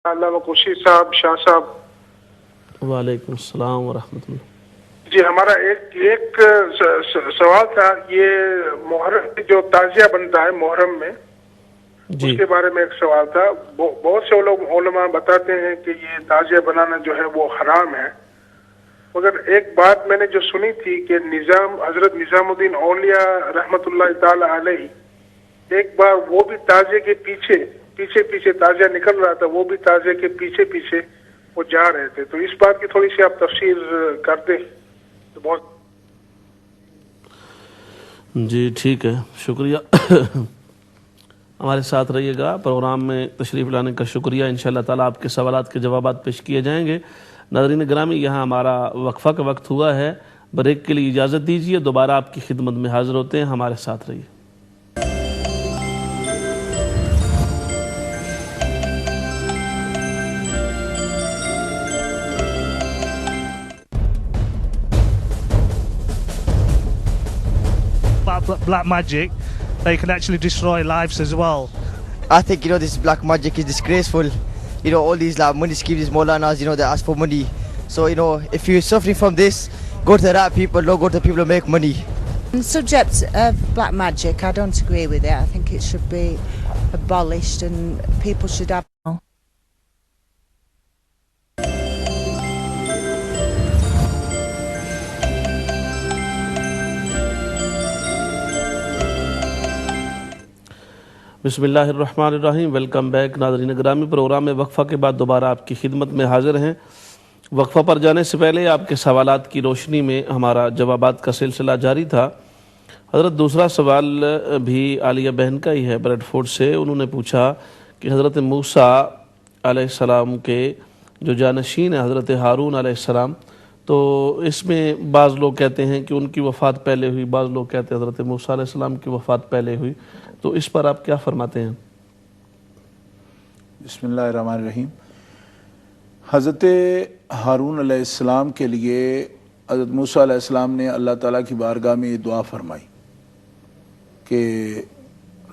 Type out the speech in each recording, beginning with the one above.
علامہ کوشی صاحب، شاہ صاحب۔ وعلیکم السلام ورحمۃ اللہ۔ جی ہمارا ایک سوال تھا، یہ محرم میں جو تعزیہ بنتا ہے محرم میں، اس کے بارے میں ایک سوال تھا۔ بہت سے لوگ علماء بتاتے ہیں کہ یہ تعزیہ بنانا جو ہے وہ حرام ہے، مگر ایک بات میں نے جو سنی تھی کہ حضرت نظام الدین اولیاء رحمۃ اللہ تعالی علیہ ایک بار وہ بھی تعزیے کے پیچھے تعزیہ نکل رہا تھا، وہ بھی تعزیے کے پیچھے وہ جا رہے تھے، تو اس بات کی تھوڑی سی آپ تفسیر کر دیں تو بہت۔ جی ٹھیک ہے، شکریہ۔ ہمارے ساتھ رہیے گا، پروگرام میں تشریف لانے کا شکریہ۔ انشاءاللہ تعالیٰ آپ کے سوالات کے جوابات پیش کیے جائیں گے۔ ناظرین گرامی، یہاں ہمارا وقفہ کا وقت ہوا ہے، بریک کے لیے اجازت دیجیے، دوبارہ آپ کی خدمت میں حاضر ہوتے ہیں، ہمارے ساتھ رہیے۔ Black magic, they can actually destroy lives as well. I think, this black magic is disgraceful. All these money schemes, Maulanas, they ask for money. So, if you're suffering from this, go to the right people, don't go to the people who make money. On the subject of black magic, I don't agree with it. I think it should be abolished and people should have... بسم اللہ الرحمن الرحیم۔ Welcome back ناظرین گرامی، programme میں وقفہ کے بعد دوبارہ آپ کی خدمت میں حاضر ہیں۔ وقفہ پر جانے سے پہلے آپ کے سوالات کی روشنی میں ہمارا جوابات کا سلسلہ جاری تھا۔ حضرت دوسرا سوال بھی عالیہ بہن کا ہی ہے، بریڈ فورڈ سے۔ انہوں نے پوچھا کہ حضرت موسیٰ علیہ السلام کے جو جانشین ہیں حضرت ہارون علیہ السلام، تو اس میں بعض لوگ کہتے ہیں کہ ان کی وفات پہلے ہوئی، بعض لوگ کہتے ہیں حضرت موسیٰ علیہ السلام کی وفات پہلے ہوئی، تو اس پر آپ کیا فرماتے ہیں؟ بسم اللہ الرحمن الرحیم۔ حضرت ہارون علیہ السلام کے لیے حضرت موسیٰ علیہ السلام نے اللہ تعالیٰ کی بارگاہ میں یہ دعا فرمائی کہ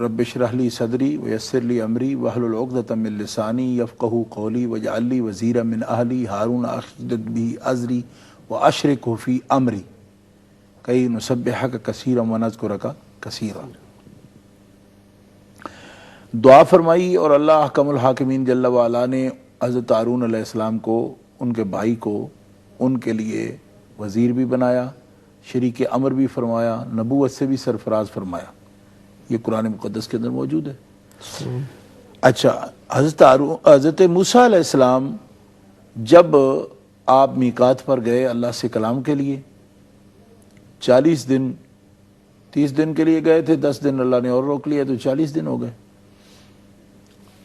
رب اشرح لی صدری ویسر لی امری واحلل عقدۃ من لسانی یفقہوا قولی واجعل لی وزیرا من اہلی ہارون اخی اشدد بہ ازری واشرکہ فی امری کی نسبحک کثیرا ونذکرک کثیرا۔ دعا فرمائی اور اللہ احکم الحاکمین جل وعلا نے حضرت ہارون علیہ السلام کو، ان کے بھائی کو، ان کے لیے وزیر بھی بنایا، شریک امر بھی فرمایا، نبوت سے بھی سرفراز فرمایا۔ یہ قرآن مقدس کے اندر موجود ہے۔ اچھا، حضرت موسیٰ علیہ السلام جب آپ میقات پر گئے اللہ سے کلام کے لیے، 40 دن 30 دن کے لیے گئے تھے، 10 دن اللہ نے اور روک لیا تو 40 دن ہو گئے۔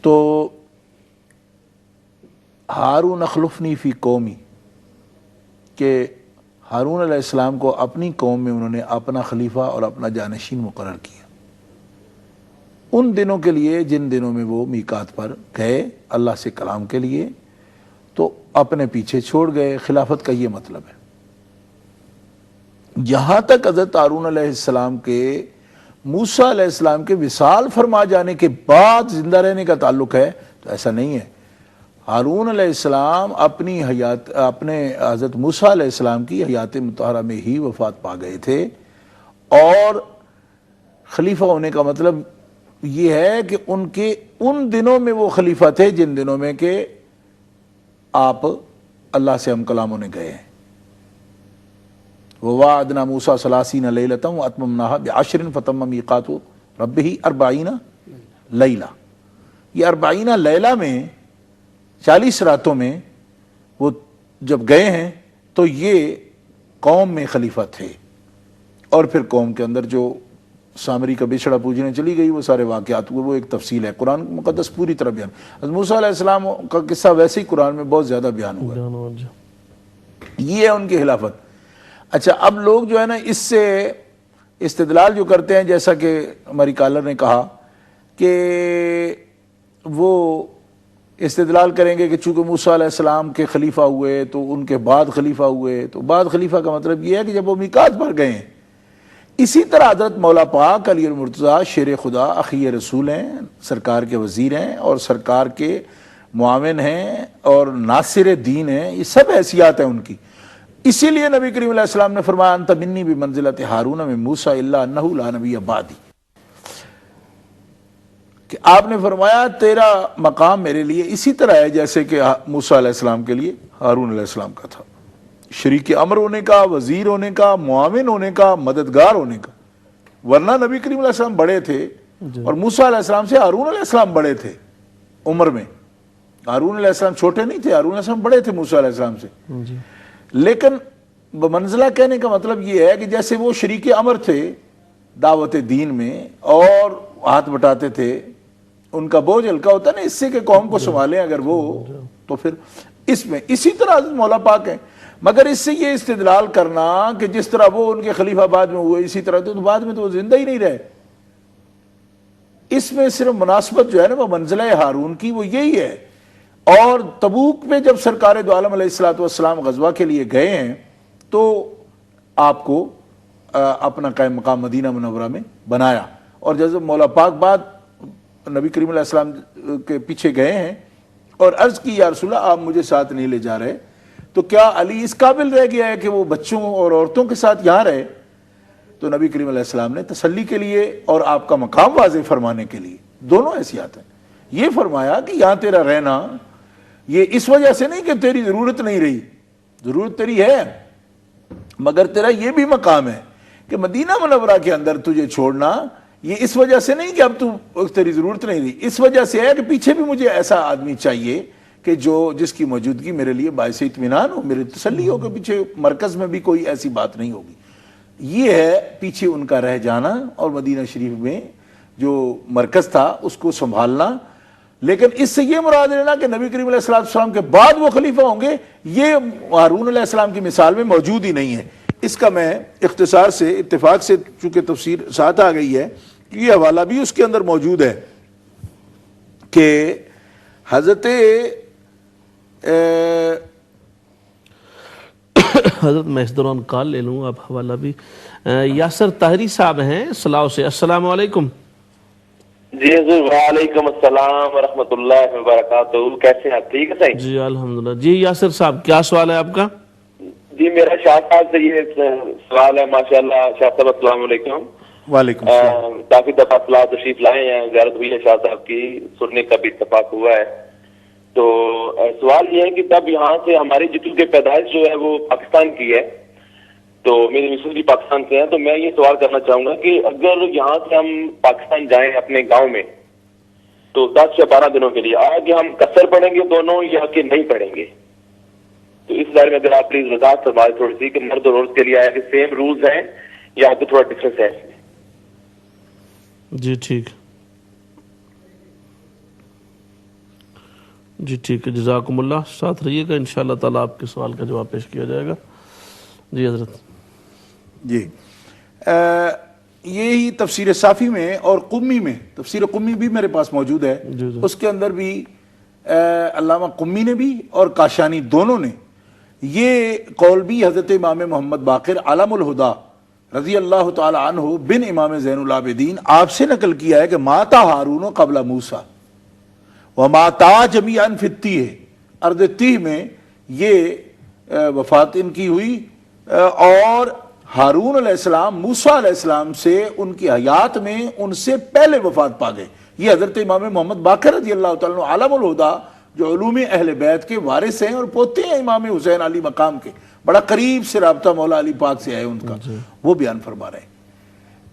تو ہارون اخلفنی فی قومی، کہ ہارون علیہ السلام کو اپنی قوم میں انہوں نے اپنا خلیفہ اور اپنا جانشین مقرر کیا ان دنوں کے لیے جن دنوں میں وہ میقات پر گئے اللہ سے کلام کے لیے، تو اپنے پیچھے چھوڑ گئے۔ خلافت کا یہ مطلب ہے۔ جہاں تک حضرت ہارون علیہ السلام کے موسیٰ علیہ السلام کے وصال فرما جانے کے بعد زندہ رہنے کا تعلق ہے تو ایسا نہیں ہے۔ ہارون علیہ السلام اپنے حضرت موسیٰ علیہ السلام کی حیات مطہرہ میں ہی وفات پا گئے تھے، اور خلیفہ ہونے کا مطلب یہ ہے کہ ان دنوں میں وہ خلیفہ تھے جن دنوں میں کہ آپ اللہ سے ہم کلام ہونے گئے ہیں۔ وَوَعَدْنَا مُوسَىٰ 30 لَيْلَةً وَأَتْمَمْنَاهَا بِعَشْرٍ فَتَمَّ مِيقَاتُ رَبِّهِ 40 لَيْلَةً۔ یہ 40 لیلہ میں 40 راتوں میں وہ جب گئے ہیں تو یہ قوم میں خلیفہ تھے، اور پھر قوم کے اندر جو سامری کا بچھڑا پوجنے چلی گئی وہ سارے واقعات ہوئے، وہ ایک تفصیل ہے، قرآن مقدس پوری طرح بیان۔ حضرت موسیٰ علیہ السلام کا قصہ ویسے ہی قرآن میں بہت زیادہ بیان ہوا، یہ ہے ان کی خلافت۔ اچھا، اب لوگ جو ہے نا اس سے استدلال جو کرتے ہیں، جیسا کہ ہماری کالر نے کہا کہ وہ استدلال کریں گے کہ چونکہ موسیٰ علیہ السلام کے خلیفہ ہوئے تو ان کے بعد خلیفہ ہوئے، تو بعد خلیفہ کا مطلب یہ ہے کہ جب وہ میقات پر گئے ہیں۔ اسی طرح حضرت مولا پاک علی المرتضیٰ شیر خدا اخی رسول ہیں، سرکار کے وزیر ہیں اور سرکار کے معاون ہیں اور ناصر دین ہیں، یہ سب حیثیات ہیں ان کی. اسی لیے نبی کریم علیہ السلام نے فرمایا انت منی بمنزلۃ ہارون من موسیٰ الا انہ لا نبی بعدی، کہ آپ نے فرمایا تیرا مقام میرے لیے اسی طرح ہے جیسے کہ موسیٰ علیہ السلام کے لیے ہارون علیہ السلام کا تھا، شریک امر ہونے کا، وزیر ہونے کا، معاون ہونے کا، مددگار ہونے کا. ورنہ نبی کریم علیہ السلام بڑے تھے اور موسیٰ علیہ السلام سے ہارون علیہ السلام بڑے تھے عمر میں. ہارون علیہ السلام چھوٹے نہیں تھے، ہارون علیہ السلام بڑے تھے موسیٰ علیہ السلام سے. لیکن بمنزلہ کہنے کا مطلب یہ ہے کہ جیسے وہ شریک امر تھے دعوت دین میں اور ہاتھ بٹاتے تھے، ان کا بوجھ ہلکا ہوتا ہے نا اس سے کہ قوم کو سنبھالیں اگر وہ، تو پھر اس میں اسی طرح حضرت مولا پاک ہیں. مگر اس سے یہ استدلال کرنا کہ جس طرح وہ ان کے خلیفہ بعد میں ہوئے اسی طرح، تو بعد میں تو وہ زندہ ہی نہیں رہے. اس میں صرف مناسبت جو ہے نا وہ منزلہ ہارون کی وہ یہی ہے. اور تبوک میں جب سرکار دو عالم علیہ الصلوۃ والسلام غزوہ کے لیے گئے ہیں تو آپ کو اپنا قائم مقام مدینہ منورہ میں بنایا، اور جب مولا پاک بعد نبی کریم علیہ السلام کے پیچھے گئے ہیں اور عرض کی یا رسول اللہ آپ مجھے ساتھ نہیں لے جا رہے، تو کیا علی اس قابل رہ گیا ہے کہ وہ بچوں اور عورتوں کے ساتھ یہاں رہے؟ تو نبی کریم علیہ السلام نے تسلی کے لیے اور آپ کا مقام واضح فرمانے کے لیے دونوں حیثیت ہیں یہ فرمایا کہ یہاں تیرا رہنا یہ اس وجہ سے نہیں کہ تیری ضرورت نہیں رہی، ضرورت تیری ہے، مگر تیرا یہ بھی مقام ہے کہ مدینہ منورہ کے اندر تجھے چھوڑنا یہ اس وجہ سے نہیں کہ اب تو تیری ضرورت نہیں رہی، اس وجہ سے ہے کہ پیچھے بھی مجھے ایسا آدمی چاہیے کہ جس کی موجودگی میرے لیے باعث اطمینان ہو، میری تسلی ہو کہ پیچھے مرکز میں بھی کوئی ایسی بات نہیں ہوگی. یہ ہے پیچھے ان کا رہ جانا اور مدینہ شریف میں جو مرکز تھا اس کو سنبھالنا. لیکن اس سے یہ مراد لینا کہ نبی کریم علیہ السلام کے بعد وہ خلیفہ ہوں گے، یہ ہارون علیہ السلام کی مثال میں موجود ہی نہیں ہے. اس کا میں اختصار سے اتفاق سے چونکہ تفسیر ساتھ آ گئی ہے کہ یہ حوالہ بھی اس کے اندر موجود ہے کہ حضرت میں اس دوران کال لے لوں، آپ حوالہ بھی. یاسر طاہری صاحب ہیں صلاح سے. السلام علیکم. جی حضور وعلیکم السلام ورحمۃ اللہ وبرکاتہ. کیسے ہیں آپ؟ ٹھیک ہے صحیح؟ جی الحمدللہ. جی یاسر صاحب کیا سوال ہے آپ کا؟ جی میرا شاہ صاحب سے یہ سوال ہے. ماشاءاللہ شاہ صاحب السلام علیکم. وعلیکم السلام. کافی دفعہ اطلاع تشریف لائے ہیں، زیارت ہوئی ہے شاہ صاحب کی، سننے کا بھی اتفاق ہوا ہے. تو سوال یہ ہے کہ تب یہاں سے ہماری جتوں کی پیدائش جو ہے وہ پاکستان کی ہے، تو میری مسز بھی پاکستان سے ہیں، تو میں یہ سوال کرنا چاہوں گا کہ اگر یہاں سے ہم پاکستان جائیں اپنے گاؤں میں تو 10 یا 12 دنوں کے لیے، آگے ہم قصر پڑھیں گے دونوں یا کہ نہیں پڑھیں گے؟ تو اس بارے میں اگر آپ پلیز وضاحت فرمائیں تھوڑی سی کہ مرد اور عورت کے لیے آیا کہ سیم رولز ہیں یا آگے تھوڑا ڈفرینس ہے اس میں. جی ٹھیک جی ٹھیک ہے، جزاکم اللہ. ساتھ رہیے گا انشاءاللہ تعالیٰ آپ کے سوال کا جواب پیش کیا جائے گا. جی حضرت. جی یہی تفسیر صافی میں اور قمی میں، تفسیر قمی بھی میرے پاس موجود ہے، اس کے اندر بھی علامہ قمی نے بھی اور کاشانی دونوں نے یہ قول بھی حضرت امام محمد باقر علم الہدا رضی اللہ تعالی عنہ بن امام زین العابدین آپ سے نقل کیا ہے کہ ماتا ہارون قبل موسیٰ وماتا جمیعا فی التیہ، ارض تیہ میں یہ وفات ان کی ہوئی، اور ہارون علیہ السلام موسیٰ علیہ السلام سے ان کی حیات میں ان سے پہلے وفات پا گئے. یہ حضرت امام محمد باقر رضی اللہ تعالیٰ عنہ علم الہدا جو علوم اہل بیت کے وارث ہیں اور پوتے ہیں امام حسین علی مقام کے، بڑا قریب سے رابطہ مولا علی پاک سے ہے ان کا، وہ بیان فرما رہے ہیں.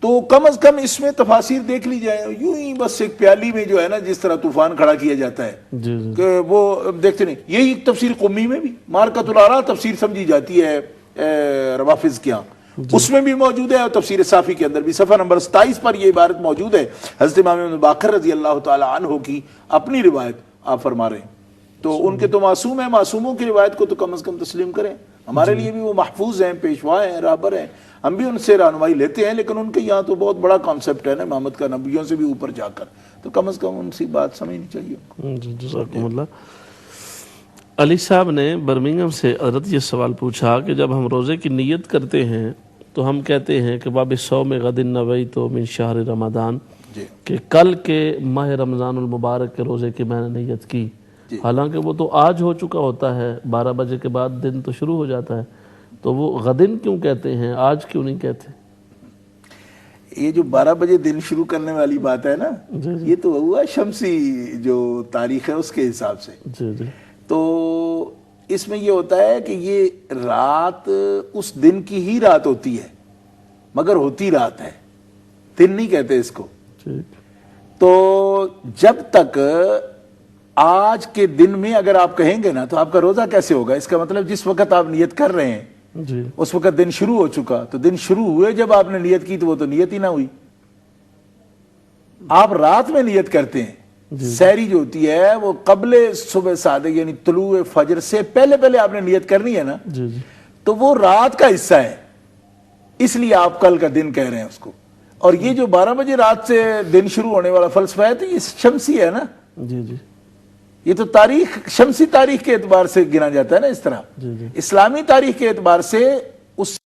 تو کم از کم اس میں تفاسیر دیکھ لی جائے، یوں ہی بس ایک پیالی میں جو ہے نا جس طرح طوفان کھڑا کیا جاتا ہے کہ وہ دیکھتے نہیں. یہی تفسیر قمی میں بھی مارکۃ الآراء تفسیر سمجھی جاتی ہے روافظ کے ہاں، اس میں بھی موجود ہے، اور تفسیر صافی کے اندر بھی صفحہ نمبر 27 پر یہ عبارت موجود ہے. حضرت امام باقر رضی اللہ تعالی عنہ کی اپنی روایت آپ فرما رہے ہیں. تو ان کے تو معصوم ہیں، معصوموں کی روایت کو تو کم از کم تسلیم کریں. ہمارے لیے بھی وہ محفوظ ہیں، پیشوا ہیں، رہبر ہیں، ہم بھی ان سے رہنمائی لیتے ہیں، لیکن ان کے یہاں تو بہت بڑا کانسیپٹ ہے نا امامت کا، نبیوں سے بھی اوپر جا کر، تو کم از کم ان سے بات سمجھنی چاہیے. جزاکم اللہ. علی صاحب نے برمنگھم سے حضرت یہ سوال پوچھا کہ جب ہم روزے کی نیت کرتے ہیں تو ہم کہتے ہیں کہ باب صوم غد نویت من شہر رمضان، کہ کل کے ماہ رمضان المبارک کے روزے کی میں نے نیت کی، حالانکہ وہ تو آج ہو چکا ہوتا ہے، 12 بجے کے بعد دن تو شروع ہو جاتا ہے، تو وہ غدن کیوں کہتے ہیں، آج کیوں نہیں کہتے؟ یہ جو 12 بجے دن شروع کرنے والی بات ہے نا، یہ تو ہوا شمسی جو تاریخ ہے اس کے حساب سے. جی جی. تو اس میں یہ ہوتا ہے کہ یہ رات اس دن کی ہی رات ہوتی ہے، مگر ہوتی رات ہے، دن نہیں کہتے اس کو. تو جب تک آج کے دن میں اگر آپ کہیں گے نا تو آپ کا روزہ کیسے ہوگا؟ اس کا مطلب جس وقت آپ نیت کر رہے ہیں اس وقت دن شروع ہو چکا، تو دن شروع ہوئے جب آپ نے نیت کی تو وہ تو نیت ہی نہ ہوئی. آپ رات میں نیت کرتے ہیں، سحری جو ہوتی ہے وہ قبل صبح صادق یعنی طلوع فجر سے پہلے آپ نے نیت کرنی ہے نا، تو وہ رات کا حصہ ہے، اس لیے آپ کل کا دن کہہ رہے ہیں اس کو. اور یہ جو 12 بجے رات سے دن شروع ہونے والا فلسفہ ہے تو یہ شمسی ہے نا. جی جی. یہ تو تاریخ، شمسی تاریخ کے اعتبار سے گنا جاتا ہے نا اس طرح. اسلامی تاریخ کے اعتبار سے اس